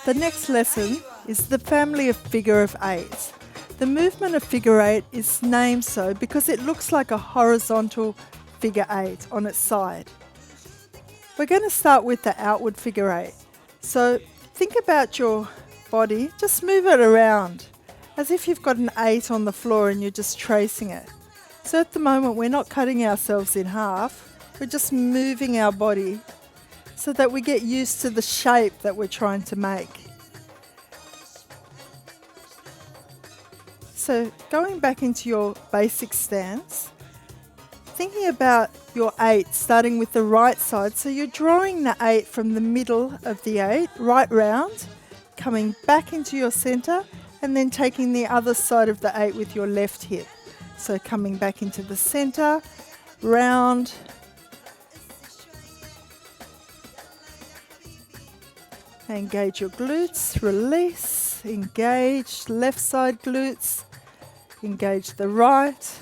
The next lesson is the family of figure of eight. The movement of figure eight is named so because it looks like a horizontal figure eight on its side. We're going to start with the outward figure eight. So think about your body, just move it around as if you've got an 8 on the floor and you're just tracing it. So at the moment we're not cutting ourselves in half, we're just moving our body so that we get used to the shape that we're trying to make. So going back into your basic stance, thinking about your 8 starting with the right side, so you're drawing the 8 from the middle of the 8 right round, coming back into your center and then taking the other side of the 8 with your left hip. So coming back into the center, round, engage your glutes, release, engage left side glutes, engage the right.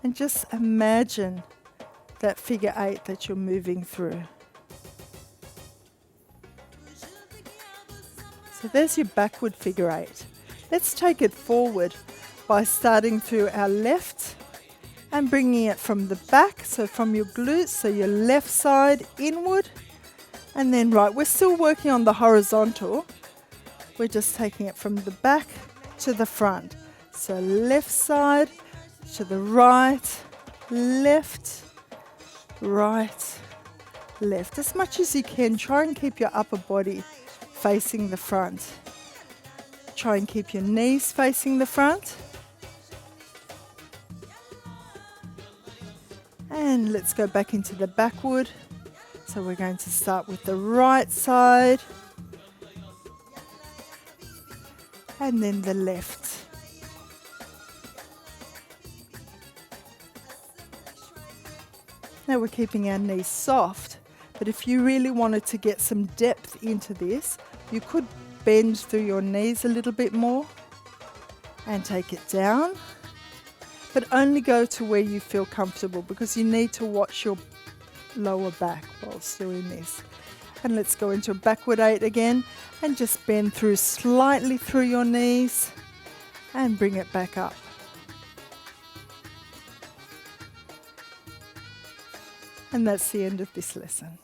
And just imagine that figure 8 that you're moving through. So there's your backward figure 8. Let's take it forward by starting through our left and bringing it from the back, so from your glutes, so your left side inward, and then right. We're still working on the horizontal. We're just taking it from the back to the front. So left side to the right, left, right, left. As much as you can, try and keep your upper body facing the front. Try and keep your knees facing the front. And let's go back into the backward. So we're going to start with the right side and then the left. Now we're keeping our knees soft, but if you really wanted to get some depth into this, you could bend through your knees a little bit more and take it down. But only go to where you feel comfortable, because you need to watch your lower back whilst doing this. And let's go into a backward 8 again and just bend through slightly through your knees and bring it back up. And that's the end of this lesson.